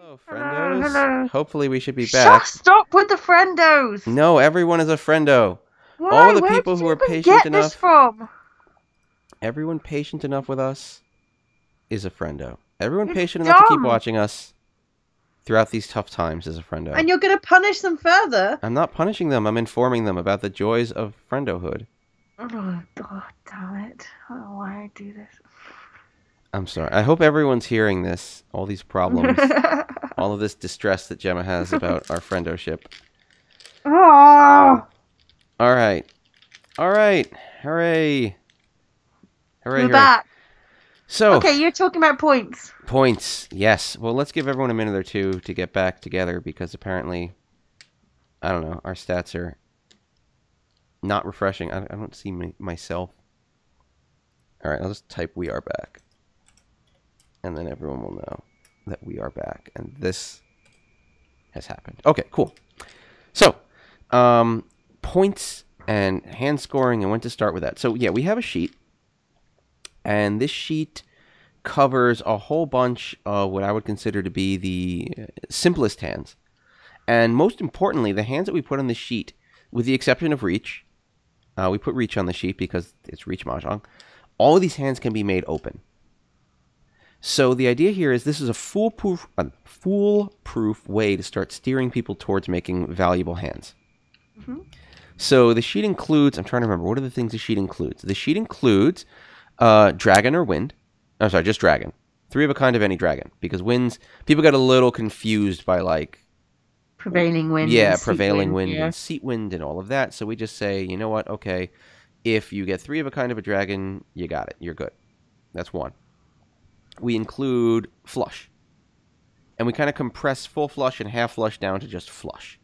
Hello, Hello, friendos. hello. Hopefully we should be back. Stop with the friendos. No, everyone is a friendo. All Why? the Where people did who you are even patient get this enough, from? everyone patient enough with us is a friendo. Everyone It's patient enough to keep dumb. watching us throughout these tough times is a friendo. And you're going to punish them further? I'm not punishing them. I'm informing them about the joys of friendohood. Oh, God damn it. I don't know why I do this. I'm sorry. I hope everyone's hearing this, all these problems, all of this distress that Gemma has about our friendoship. Oh, All right. All right. Hooray. Hooray, we're hooray. back. So, Okay, you're talking about points. points. Yes. Well, let's give everyone a minute or two to get back together because apparently, I don't know, our stats are not refreshing. I don't see myself. All right, I'll just type "we are back," and then everyone will know that we are back, and this has happened. Okay, cool. So, points and hand scoring, and when to start with that. So, yeah, we have a sheet, and this sheet covers a whole bunch of what I would consider to be the simplest hands. And most importantly, the hands that we put on the sheet, with the exception of Reach, we put Reach on the sheet because it's Reach Mahjong, all of these hands can be made open. So the idea here is this is a foolproof way to start steering people towards making valuable hands. Mm-hmm. So the sheet includes, I'm trying to remember, what are the things the sheet includes? The sheet includes dragon or wind. I'm sorry, just dragon. 3 of a kind of any dragon. Because winds, people get a little confused by like... Prevailing wind. Yeah, and prevailing wind yeah. and seat wind and all of that. So we just say, you know what, okay, if you get 3 of a kind of a dragon, you got it. You're good. That's 1. We include flush. And we kind of compress full flush and half flush down to just flush.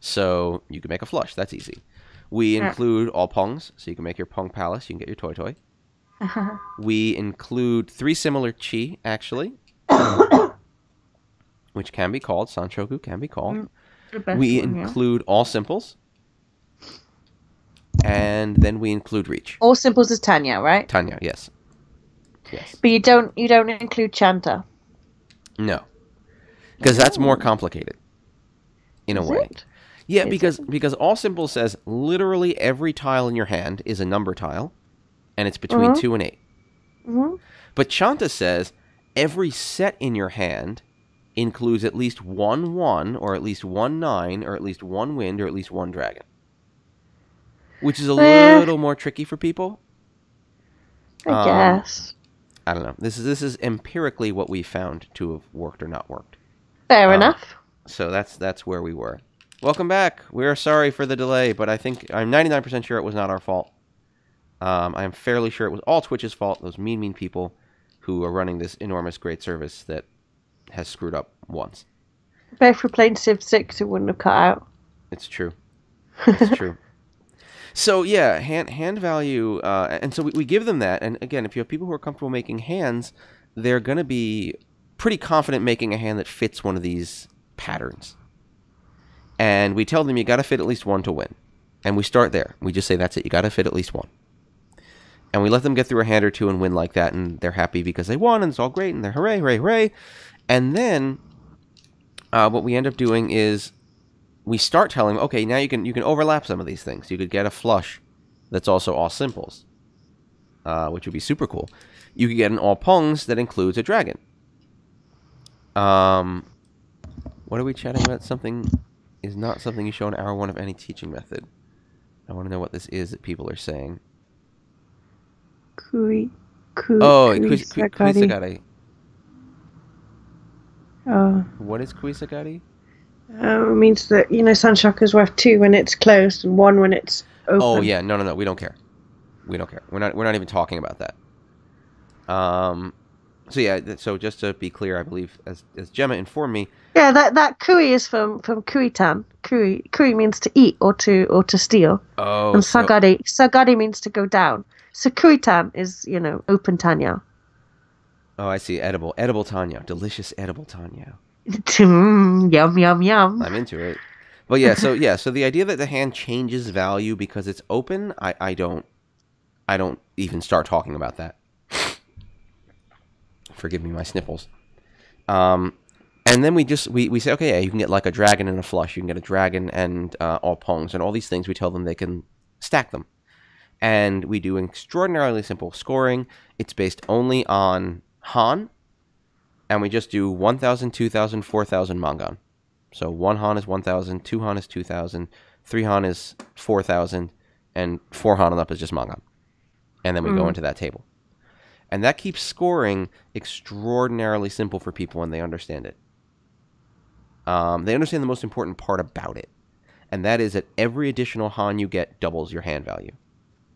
So you can make a flush. That's easy. We include all pongs. So you can make your pong palace. You can get your toy toy. We include 3 similar chi, actually, which can be called, Sanchoku can be called. We include all simples. And then we include Reach. All simples is Tanya, right? Tanya, yes. Yes. But you don't include Chanta. No. Because that's more complicated. In a way. It? Yeah, because all simples says literally every tile in your hand is a number tile. And it's between 2 and 8. Mm-hmm. But Chanta says every set in your hand includes at least 1 1, or at least 1 9, or at least 1 wind, or at least 1 dragon. Which is a little more tricky for people. I guess. I don't know. This is empirically what we found to have worked or not worked. Fair enough. So that's where we were. Welcome back. We're sorry for the delay, but I'm 99% sure it was not our fault. I'm fairly sure it was all Twitch's fault. Those mean people who are running this enormous great service that has screwed up once. But if we played Civ 6, it wouldn't have cut out. It's true. It's true. So yeah, hand value, and so we give them that. And again, if you have people who are comfortable making hands, they're going to be pretty confident making a hand that fits one of these patterns. And we tell them you got to fit at least 1 to win. And we start there. We just say that's it. You got to fit at least 1. And we let them get through a hand or 2 and win like that, and they're happy because they won, and it's all great, and they're hooray, hooray, hooray. And then what we end up doing is we start telling them, okay, now you can overlap some of these things. You could get a flush that's also all simples, which would be super cool. You could get an all pongs that includes a dragon. What are we chatting about? Something is not something you show in hour 1 of any teaching method. I want to know what this is that people are saying. Kuisagari. What is Kuisagari? It means that, Sunshock is worth 2 when it's closed and 1 when it's open. Oh, yeah. No. We don't care. We don't care. We're not even talking about that. So, yeah. So, just to be clear, I believe, as Gemma informed me... Yeah, that kui is from kuitan. Kui means to eat or to steal. Oh, and sagari means to go down. So kuitan is, open Tanya. Oh, I see. Edible Tanya. Delicious edible Tanya. Yum, yum, yum. I'm into it. But yeah, so the idea that the hand changes value because it's open, I don't even start talking about that. Forgive me my sniffles. And then we say, okay, yeah, you can get like a dragon and a flush. You can get a dragon and all pongs and all these things. We tell them they can stack them. And we do extraordinarily simple scoring. It's based only on Han. And we just do 1,000, 2,000, 4,000 Mongon. So 1 Han is 1,000, 2 Han is 2,000, 3 Han is 4,000, and 4 Han and up is just Mongon. And then we go into that table. And that keeps scoring extraordinarily simple for people when they understand it. They understand the most important part about it. And that is that every additional Han you get doubles your hand value.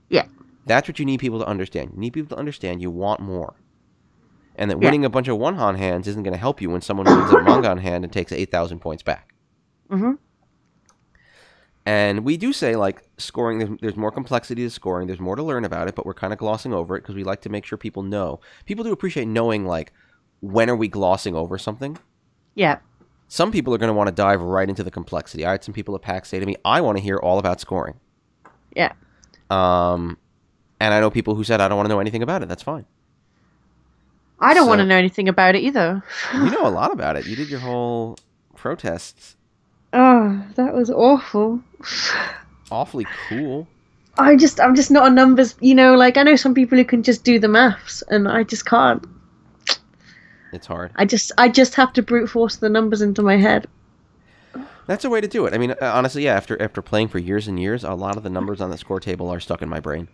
Yeah. That's what you need people to understand. You need people to understand you want more. And that winning a bunch of 1 Han hands isn't going to help you when someone wins a Mongon hand and takes 8,000 points back. Mm-hmm. And we do say, like, scoring, there's more complexity to scoring. There's more to learn about it, but we're kind of glossing over it because we like to make sure people know. People do appreciate knowing, like, when are we glossing over something? Yeah. Some people are going to want to dive right into the complexity. I had some people at PAX say to me, I want to hear all about scoring. Yeah. And I know people who said, I don't want to know anything about it. That's fine. I don't want to know anything about it either. You know a lot about it. You did your whole protests. Oh, that was awful. Awfully cool. I'm just not a numbers, like I know some people who can just do the maths and I just can't. It's hard. I just have to brute force the numbers into my head. That's a way to do it. I mean, honestly, yeah, after playing for years and years, a lot of the numbers on the score table are stuck in my brain.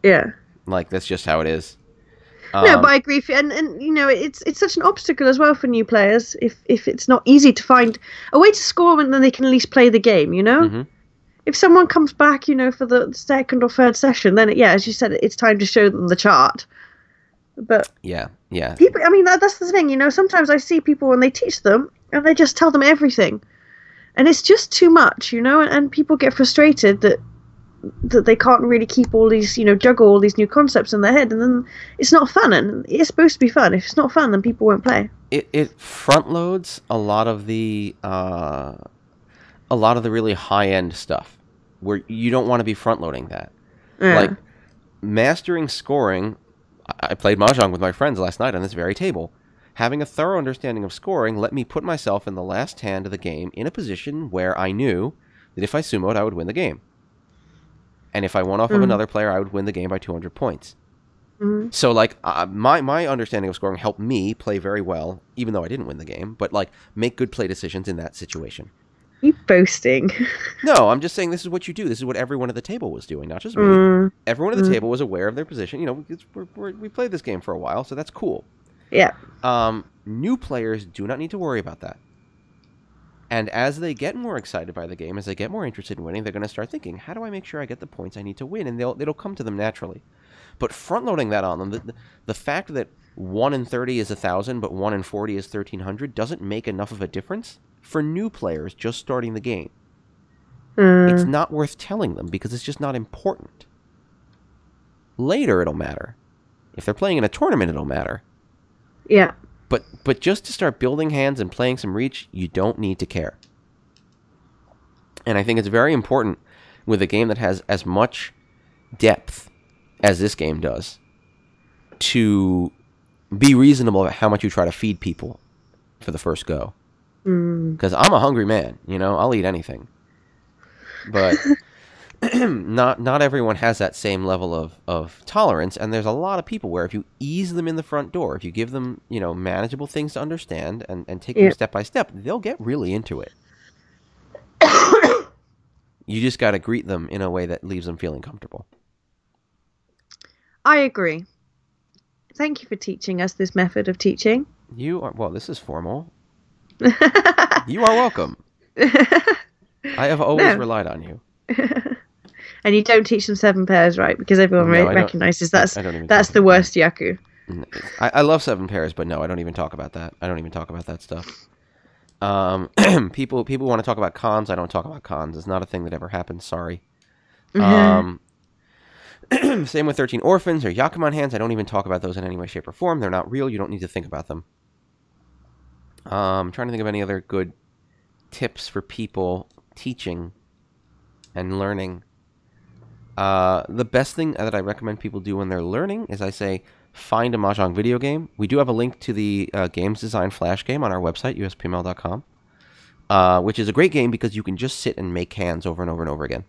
Yeah. Like, that's just how it is. No, but I agree. And it's such an obstacle as well for new players if it's not easy to find a way to score and then they can at least play the game, Mm-hmm. If someone comes back, for the second or third session, then, as you said, it's time to show them the chart. But yeah. People, I mean, that's the thing, sometimes I see people when they teach them and they just tell them everything. And it's just too much, and people get frustrated that they can't really keep all these, juggle all these new concepts in their head, and then it's not fun. And it's supposed to be fun. If it's not fun, then people won't play. It front loads a lot of the really high end stuff where you don't want to be front loading that. Yeah. Like mastering scoring. I played Mahjong with my friends last night on this very table. Having a thorough understanding of scoring let me put myself in the last hand of the game in a position where I knew that if I sumoed, I would win the game. And if I won off of another player, I would win the game by 200 points. Mm-hmm. So, like, my understanding of scoring helped me play very well, even though I didn't win the game, but, like, make good play decisions in that situation. You boasting. No, I'm just saying this is what you do. This is what everyone at the table was doing, not just me. Everyone at the table was aware of their position. We played this game for a while, so that's cool. Yeah. New players do not need to worry about that. And as they get more excited by the game, as they get more interested in winning, they're going to start thinking, how do I make sure I get the points I need to win? And it'll come to them naturally. But front-loading that on them, the fact that 1 in 30 is 1,000, but 1 in 40 is 1,300 doesn't make enough of a difference for new players just starting the game. It's not worth telling them because it's just not important. Later it'll matter. If they're playing in a tournament, it'll matter. Yeah. But just to start building hands and playing some reach, you don't need to care. And I think it's very important with a game that has as much depth as this game does to be reasonable about how much you try to feed people for the first go. Because I'm a hungry man, I'll eat anything. But not everyone has that same level of tolerance, and there's a lot of people where if you ease them in the front door, if you give them, manageable things to understand and take them step by step, they'll get really into it. You just got to greet them in a way that leaves them feeling comfortable. I agree. Thank you for teaching us this method of teaching. Well, this is formal. You are welcome. I have always relied on you. And you don't teach them 7 pairs, right? Because everyone recognizes that's the worst Yaku. I love 7 pairs, but no, I don't even talk about that. I don't even talk about that stuff. People want to talk about cons. I don't talk about cons. It's not a thing that ever happens. Sorry. Same with 13 Orphans or Yakuman hands. I don't even talk about those in any way, shape, or form. They're not real. You don't need to think about them. I'm trying to think of any other good tips for people teaching and learning. The best thing that I recommend people do when they're learning is I say, find a Mahjong video game. We do have a link to the games design flash game on our website, USPML.com, which is a great game because you can just sit and make hands over and over and over again.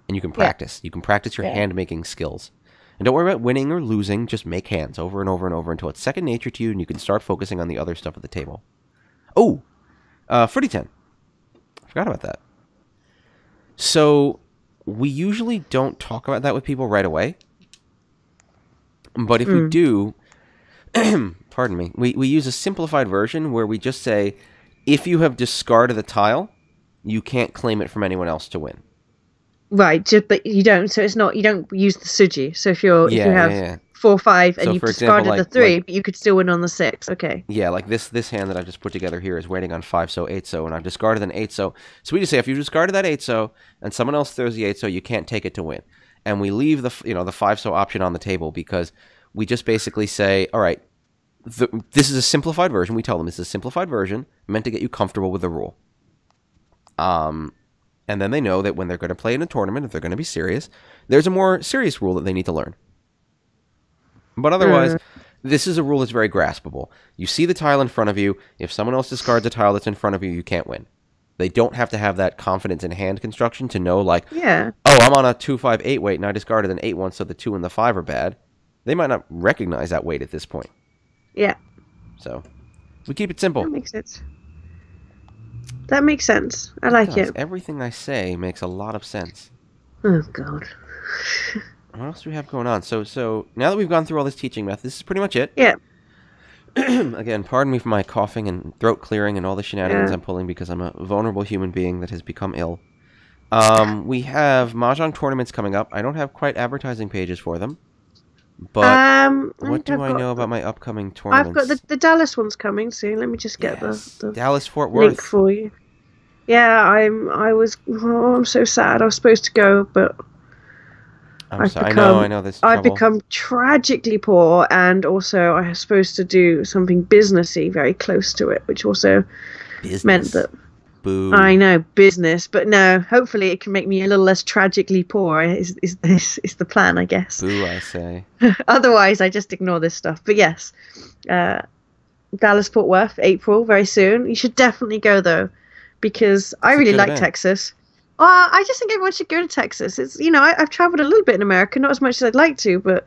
And you can practice. You can practice your hand-making skills. And don't worry about winning or losing. Just make hands over and over and over until it's second nature to you and you can start focusing on the other stuff at the table. Oh, Fruity 10. I forgot about that. So we usually don't talk about that with people right away. But if we do, pardon me, we use a simplified version where we just say, if you have discarded the tile, you can't claim it from anyone else to win. Right, but you don't. So it's not. You don't use the suji. So if you have 4, 5, and you've discarded the 3, but you could still win on the 6. Okay. Yeah, like this hand that I've just put together here is waiting on 5-so, 8-so, and I've discarded an 8-so. So we just say if you discarded that 8-so and someone else throws the 8-so, you can't take it to win. And we leave the 5-so option on the table because we just basically say, all right, this is a simplified version. We tell them this is a simplified version meant to get you comfortable with the rule. And then they know that when they're going to play in a tournament, if they're going to be serious, there's a more serious rule that they need to learn. But otherwise, this is a rule that's very graspable. You see the tile in front of you. If someone else discards a tile that's in front of you, you can't win. They don't have to have that confidence in hand construction to know, like, oh, I'm on a 2-5-8 weight, and I discarded an 8-1, so the 2 and the 5 are bad. They might not recognize that weight at this point. Yeah. So, we keep it simple. That makes sense. That makes sense. I like it. Everything I say makes a lot of sense. Oh, God. What else do we have going on? So now that we've gone through all this teaching method, this is pretty much it. Yeah. Again, pardon me for my coughing and throat clearing and all the shenanigans I'm pulling because I'm a vulnerable human being that has become ill. We have Mahjong tournaments coming up. I don't have quite advertising pages for them. But what do I know about my upcoming tournaments? I've got the Dallas one's coming soon. Let me just get the Dallas Fort Worth link for you. Yeah, I'm so sad. I was supposed to go, but I know this. I've become tragically poor, and also I was supposed to do something businessy very close to it, which also meant that. Boo. I know, business, but no, hopefully it can make me a little less tragically poor is the plan, I guess. Boo, I say. Otherwise, I just ignore this stuff. But yes, Dallas Fort Worth, April, very soon. You should definitely go, though, because I really like Texas. I just think everyone should go to Texas. It's, I've traveled a little bit in America, not as much as I'd like to, but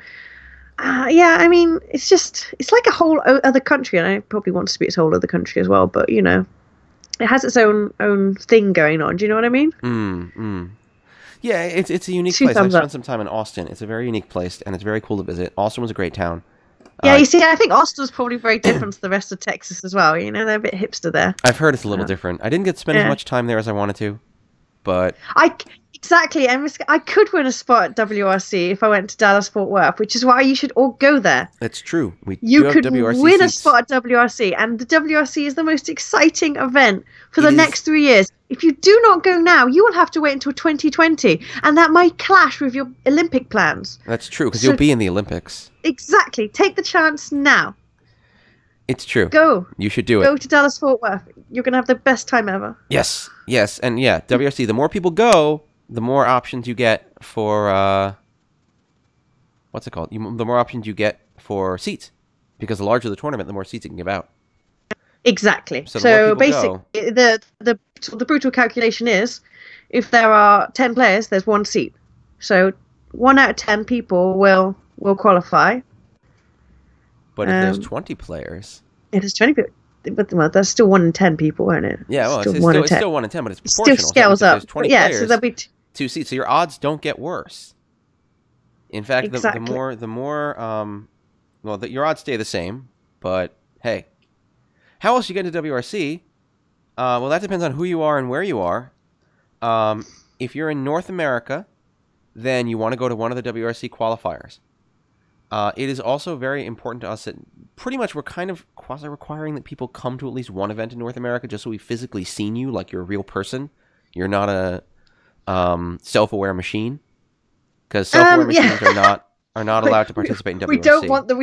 yeah, I mean, it's like a whole other country, and I probably want it to be its whole other country as well, but, it has its own thing going on. Do you know what I mean? Yeah, it's a unique place. I've spent some time in Austin. It's a very unique place, and it's very cool to visit. Austin was a great town. Yeah, you see, I think Austin's probably very different to the rest of Texas as well. They're a bit hipster there. I've heard it's a little different. I didn't get to spend as much time there as I wanted to, but... Exactly, and I could win a spot at WRC if I went to Dallas Fort Worth, which is why you should all go there. That's true. You could win a spot at WRC, and the WRC is the most exciting event for the next 3 years. If you do not go now, you will have to wait until 2020, and that might clash with your Olympic plans. That's true, because you'll be in the Olympics. Exactly. Take the chance now. It's true. Go. You should do it. Go to Dallas Fort Worth. You're going to have the best time ever. Yes. And yeah, WRC, the more people go, the more options you get for, what's it called? The more options you get for seats. Because the larger the tournament, the more seats you can give out. Exactly. So basically, the brutal calculation is, if there are 10 players, there's 1 seat. So 1 out of 10 people will qualify. But if there's 20 players... It is 20 people. But that's still 1 in 10 people, isn't it? Yeah, well, it's still 1 in 10, but it's proportional. It still scales up. There's 20 yeah, players, so there'll be 2 seats. So your odds don't get worse. In fact, your odds stay the same. But hey, how else you get into WRC? Well, that depends on who you are and where you are. If you're in North America, then you want to go to one of the WRC qualifiers. It is also very important to us that pretty much we're kind of quasi-requiring that people come to at least one event in North America just so we've physically seen you like you're a real person. You're not a self-aware machine. Because self-aware machines are not allowed to participate in WRC. We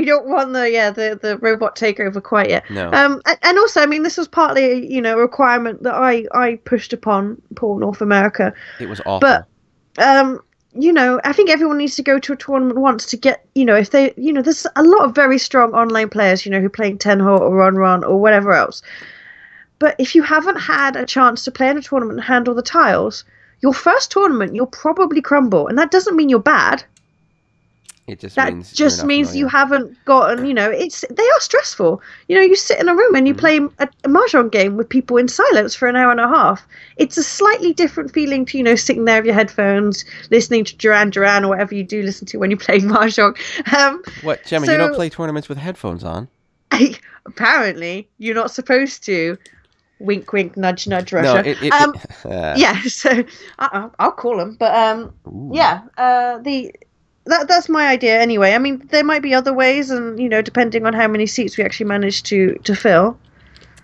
don't want the robot takeover quite yet. No. And also, I mean, this was partly a requirement that I pushed upon poor North America. It was awful. But I think everyone needs to go to a tournament once to get, if they, there's a lot of very strong online players, who play in Tenho or Run or whatever else. But if you haven't had a chance to play in a tournament and handle the tiles, your first tournament, you'll probably crumble. And that doesn't mean you're bad. It just That means just means you haven't gotten, they are stressful. You sit in a room and you play a Mahjong game with people in silence for an hour and a half. It's a slightly different feeling to, sitting there with your headphones, listening to Duran Duran or whatever you do listen to when you're playing Mahjong. What, Gemma, you don't play tournaments with headphones on? Apparently, you're not supposed to. Wink, wink, nudge, nudge, Russia. No, yeah, so I'll call them. But that's my idea anyway. I mean, there might be other ways, and depending on how many seats we actually manage to fill.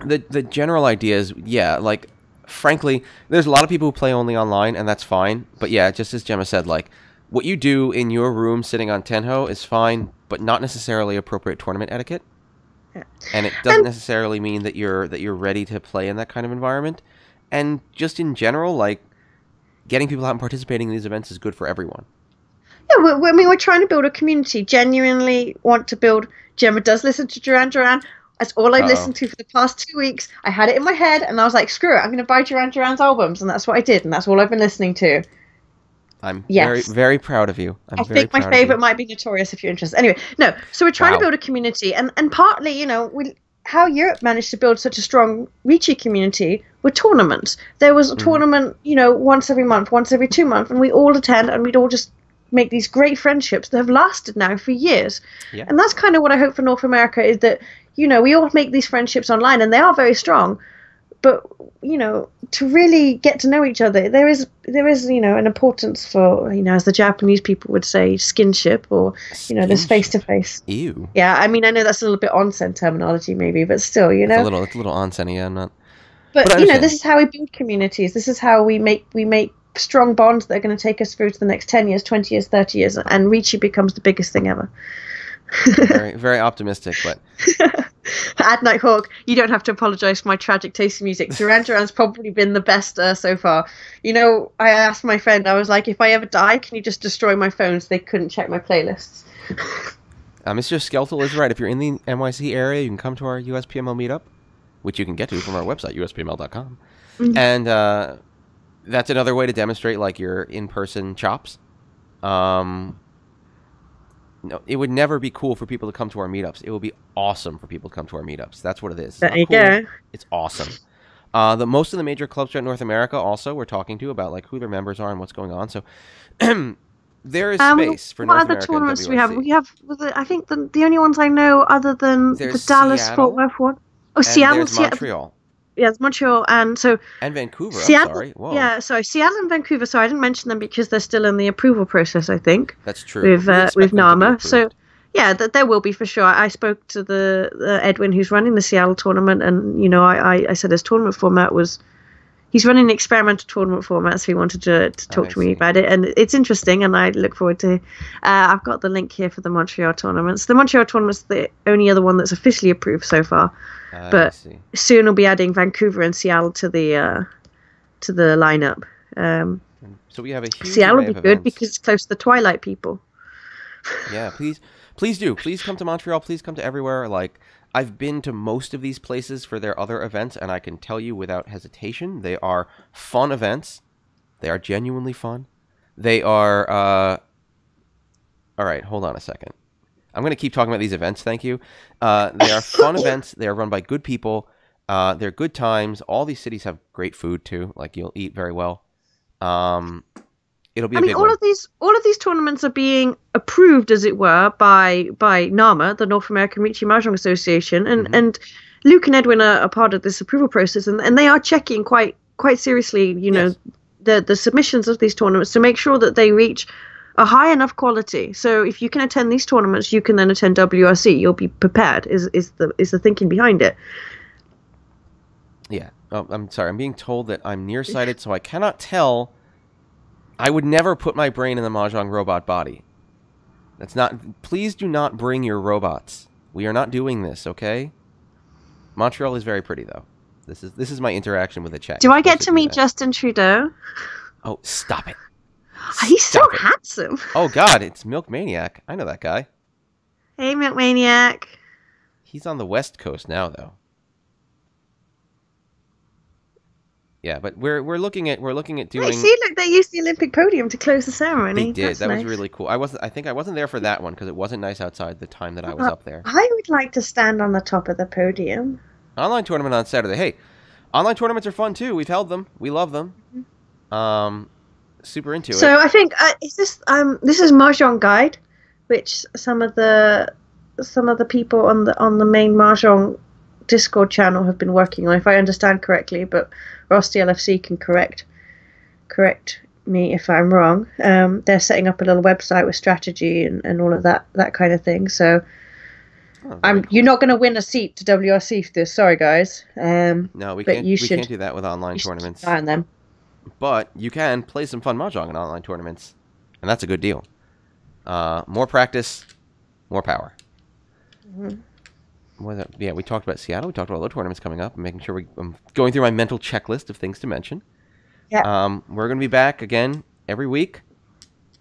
The general idea is, like, frankly, there's a lot of people who play only online, and that's fine. But yeah, just as Gemma said, like, what you do in your room sitting on Tenho is fine, but not necessarily appropriate tournament etiquette. Yeah. And it doesn't necessarily mean that you're ready to play in that kind of environment. And just in general, like, getting people out and participating in these events is good for everyone. Yeah, we're trying to build a community. Genuinely want to build. Gemma does listen to Duran Duran. That's all I've listened to for the past 2 weeks. I had it in my head, and I was like, screw it, I'm going to buy Duran Duran's albums, and that's what I did, and that's all I've been listening to. I'm very, very proud of you. I think my favorite might be Notorious if you're interested. Anyway, no, so we're trying to build a community, and partly, how Europe managed to build such a strong Ricci community were tournaments. There was a tournament, once every month, once every 2 months, and we all attend, and we'd all just make these great friendships that have lasted now for years. Yeah. And that's kind of what I hope for North America is that, we all make these friendships online, and they are very strong. But, to really get to know each other, there is an importance for, as the Japanese people would say, skinship, or, this face-to-face. Ew. Yeah, I mean, I know that's a little bit onsen terminology maybe, but still, It's a little onsen, yeah, I'm not... But this is how we build communities. This is how we make strong bonds that are going to take us through to the next 10 years, 20 years, 30 years, and Ricci becomes the biggest thing ever. Very, very optimistic, but... At Nighthawk, you don't have to apologize for my tragic taste in music. Duran Duran's probably been the best so far. I asked my friend, I was like, if I ever die, can you just destroy my phone so they couldn't check my playlists? Mr. Skeltel is right. If you're in the NYC area, you can come to our USPML meetup, which you can get to from our website, uspml.com. Mm-hmm. And that's another way to demonstrate, like, your in-person chops. No, it would never be cool for people to come to our meetups. It would be awesome for people to come to our meetups. That's what it is. There you go. It's awesome. Most of the major clubs throughout North America also we're talking to about, like, who their members are and what's going on. So there is space for North America. What other tournaments do we have? We have, I think the only ones I know other than the Dallas Fort Worth one. Oh, Seattle. There's Montreal. Yeah, it's Montreal and Vancouver. Seattle, I'm sorry. Whoa. Yeah, sorry, Seattle and Vancouver. So I didn't mention them because they're still in the approval process. I think that's true with NAMA. So yeah, there will be for sure. I spoke to the Edwin who's running the Seattle tournament, and I said his tournament format was he's running an experimental tournament format, so he wanted to talk to me about it, and it's interesting, and I look forward to. I've got the link here for the Montreal tournaments. The Montreal tournament's the only other one that's officially approved so far. But soon we'll be adding Vancouver and Seattle to the lineup. So we have a huge Seattle will be good because it's close to the Twilight people. Yeah, please do. Please come to Montreal. Please come to everywhere. Like, I've been to most of these places for their other events, and I can tell you without hesitation, they are fun events. They are genuinely fun. They are... All right, hold on a second. I'm going to keep talking about these events, thank you. They are fun events. They are run by good people. They're good times. All these cities have great food, too. Like, you'll eat very well. It'll be a big one. All of these tournaments are being approved, as it were, by NAMA, the North American Ricci Mahjong Association, and Luke and Edwin are part of this approval process, and they are checking quite seriously, the submissions of these tournaments to make sure that they reach a high enough quality. So if you can attend these tournaments, you can then attend WRC. You'll be prepared. Is the thinking behind it? Yeah. Oh, I'm sorry. I'm being told that I'm nearsighted, so I cannot tell. I would never put my brain in the Mahjong robot body. That's not. Please do not bring your robots. We are not doing this, okay? Montreal is very pretty, though. This is my interaction with the chat. Do I get to meet Justin Trudeau? Oh, stop it. He's so Stop it. handsome. Oh God, it's Milk Maniac. I know that guy. Hey, Milk Maniac. He's on the West Coast now, though. Yeah, but we're looking at doing. Hey, see, look, they used the Olympic podium to close the ceremony. They did. That's That nice. was really cool. I think I wasn't there for that one because it wasn't nice outside the time that I was up there. I would like to stand on the top of the podium. Online tournament on Saturday. Hey, online tournaments are fun too. We've held them. We love them. Super into it. So I think is this is Mahjong Guide, which some of the people on the main Mahjong Discord channel have been working on, if I understand correctly. But Rusty LFC can correct me if I'm wrong. They're setting up a little website with strategy and all of that kind of thing. So you're not going to win a seat to WRC for this. Sorry, guys. No, we can't. We can't do that with online tournaments. Keep an eye on them. But you can play some fun Mahjong in online tournaments, and that's a good deal. More practice, more power. Mm-hmm. Yeah, we talked about Seattle. We talked about other tournaments coming up. I'm making sure I'm going through my mental checklist of things to mention. Yeah. We're going to be back again every week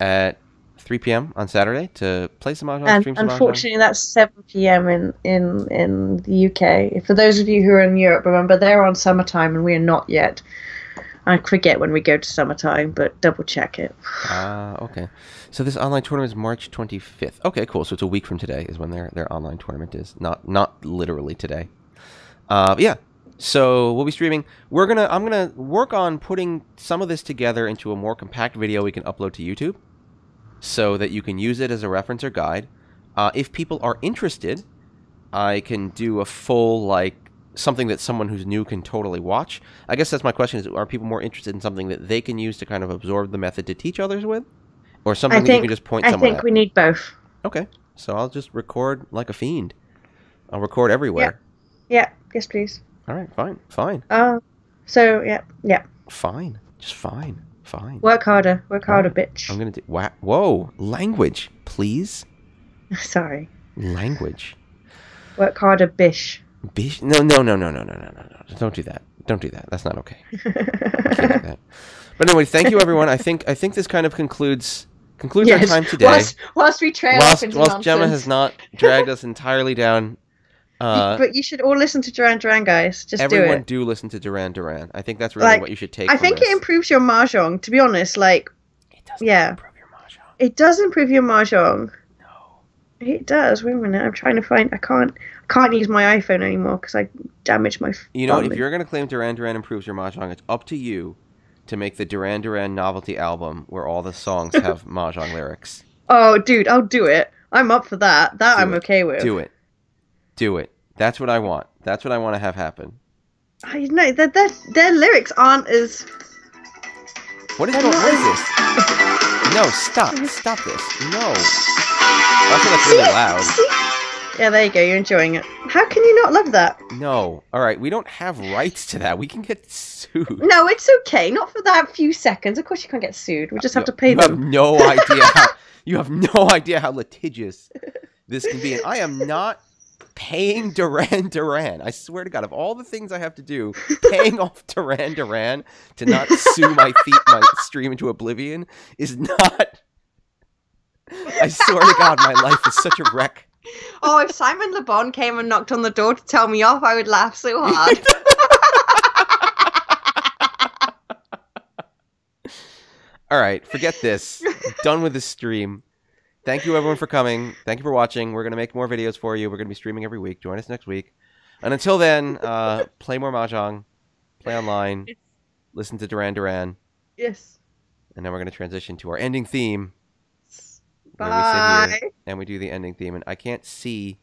at 3 p.m. on Saturday to play some Mahjong, stream some Mahjong. Unfortunately, that's 7 p.m. in the UK. For those of you who are in Europe, remember they're on summertime and we are not yet. I forget when we go to summertime, but double check it. Okay. So this online tournament is March 25th. Okay, cool. So it's a week from today is when their online tournament is. Not literally today. Yeah. So we'll be streaming. I'm gonna work on putting some of this together into a more compact video we can upload to YouTube, so that you can use it as a reference or guide. If people are interested, I can do a full something that someone who's new can totally watch. I guess that's my question: are people more interested in something that they can use to kind of absorb the method to teach others with, or something that you can just point someone at? I think we need both. Okay, so I'll just record like a fiend. I'll record everywhere. Yeah. Yes, please. All right. Fine. So yeah. Fine. Just fine. Work harder, bitch. I'm gonna do. Whoa, language, please. Sorry. Language. Work harder, bish. Bish? No. Don't do that. That's not okay. Can't do that. But anyway, thank you, everyone. I think this kind of concludes our time today. Whilst we trail off into whilst nonsense. Gemma has not dragged us entirely down. But you should all listen to Duran Duran, guys. Just do it. Everyone do listen to Duran Duran. I think that's really what you should take. I think it improves your mahjong. To be honest, it does improve your mahjong. It does improve your mahjong. No, it does. Wait a minute. I'm trying to find. I can't use my iPhone anymore because I damaged my. You know, if you're gonna claim Duran Duran improves your mahjong, it's up to you to make the Duran Duran novelty album where all the songs have mahjong lyrics. Oh, dude, I'll do it. I'm up for that. I'm okay with. Do it. That's what I want. That's what I want to have happen. I know their lyrics aren't as. What is this? No, stop this. No. Also, that's really loud. Yeah, there you go. You're enjoying it. How can you not love that? No. All right, we don't have rights to that. We can get sued. No, it's okay. Not for that few seconds. Of course, you can't get sued. We just have to pay them. You have no idea how litigious this can be, and I am not paying Duran Duran. I swear to God, of all the things I have to do, paying off Duran Duran to not sue my stream into oblivion is not. I swear to God, my life is such a wreck. Oh, if Simon Le Bon came and knocked on the door to tell me off, I would laugh so hard. All right, forget this. Done with this stream. Thank you, everyone, for coming. Thank you for watching. We're going to make more videos for you. We're going to be streaming every week. Join us next week. And until then, play more Mahjong, play online, listen to Duran Duran. Yes. And then we're going to transition to our ending theme. Bye. Where we sit here and we do the ending theme. And I can't see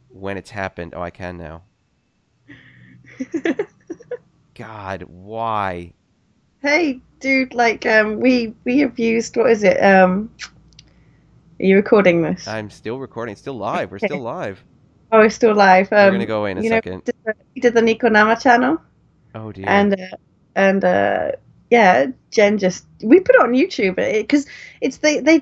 when it's happened. Oh, I can now. God, why? Hey, dude, we have used, what is it? Are you recording this? I'm still recording. It's still live. We're still live. Oh, we're still live. We're going to go away in a second. We did the Nico Nama channel. Oh, dear. And yeah, Jen we put it on YouTube because it's they